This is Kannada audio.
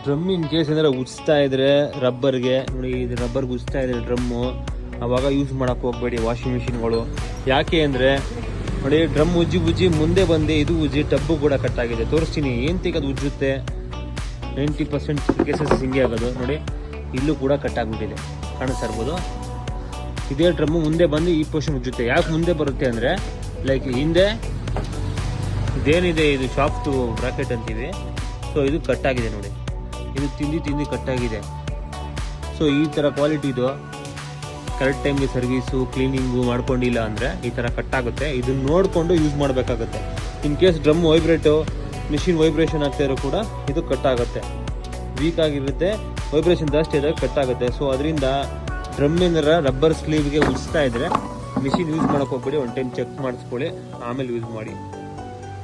ಡ್ರಮ್ ಇನ್ ಕೇಸ್ ಏನಾರ ಉಜ್ತಾ ಇದ್ರೆ ರಬ್ಬರ್ಗೆ ನೋಡಿ, ಇದು ರಬ್ಬರ್ಗೆ ಉಜ್ತಾ ಇದ್ರೆ ಡ್ರಮ್ಮು, ಆವಾಗ ಯೂಸ್ ಮಾಡೋಕ್ಕೆ ಹೋಗಬೇಡಿ ವಾಷಿಂಗ್ ಮಿಷಿನ್ಗಳು. ಯಾಕೆ ಅಂದರೆ ನೋಡಿ, ಡ್ರಮ್ ಉಜ್ಜಿ ಮುಂದೆ ಬಂದು ಇದು ಉಜ್ಜಿ ಟಬ್ಬು ಕೂಡ ಕಟ್ಟಾಗಿದೆ. ತೋರಿಸ್ತೀನಿ ಏನು ತೆಗೆದು ಉಜ್ಜುತ್ತೆ. 90% ಕೇಸಸ್ ಹಿಂಗೆ ಆಗೋದು ನೋಡಿ. ಇಲ್ಲೂ ಕೂಡ ಕಟ್ಟಾಗ್ಬಿಟ್ಟಿದೆ, ಕಾಣಿಸ್ತಾ ಇರ್ಬೋದು. ಇದೇ ಡ್ರಮ್ಮು ಮುಂದೆ ಬಂದು ಈ ಪೋರ್ಷನ್ ಉಜ್ಜುತ್ತೆ. ಯಾಕೆ ಮುಂದೆ ಬರುತ್ತೆ ಅಂದರೆ ಲೈಕ್ ಹಿಂದೆ ಇದೇನಿದೆ ಇದು ಶಾಫ್ಟು ಬ್ರಾಕೆಟ್ ಅಂತೀವಿ, ಸೊ ಇದು ಕಟ್ಟಾಗಿದೆ ನೋಡಿ. ಇದು ತಿಂದು ಕಟ್ಟಾಗಿದೆ. ಸೊ ಈ ಥರ ಕ್ವಾಲಿಟಿ ಇದು. ಕರೆಕ್ಟ್ ಟೈಮ್ಗೆ ಸರ್ವೀಸು ಕ್ಲೀನಿಂಗು ಮಾಡ್ಕೊಂಡಿಲ್ಲ ಅಂದರೆ ಈ ಥರ ಕಟ್ಟಾಗುತ್ತೆ. ಇದನ್ನು ನೋಡಿಕೊಂಡು ಯೂಸ್ ಮಾಡಬೇಕಾಗುತ್ತೆ. In case drum machine vibration ಆಗ್ತಾ ಇರೋ ಕೂಡ ಇದು ಕಟ್ಟಾಗುತ್ತೆ. ವೀಕ್ ಆಗಿರುತ್ತೆ, ವೈಬ್ರೇಷನ್ ಜಾಸ್ತಿ ಆದಾಗ ಕಟ್ಟಾಗುತ್ತೆ. ಸೊ ಅದರಿಂದ ಡ್ರಮ್ ಏನಾರ ರಬ್ಬರ್ ಸ್ಲೀವ್ಗೆ ಉಜ್ತಾ ಇದ್ದರೆ ಮಿಷಿನ್ ಯೂಸ್ ಮಾಡೋಕೆ ಹೋಗ್ಬೇಡಿ. ಒಂದು ಟೈಮ್ ಚೆಕ್ ಮಾಡಿಸ್ಕೊಳ್ಳಿ, ಆಮೇಲೆ ಯೂಸ್ ಮಾಡಿ.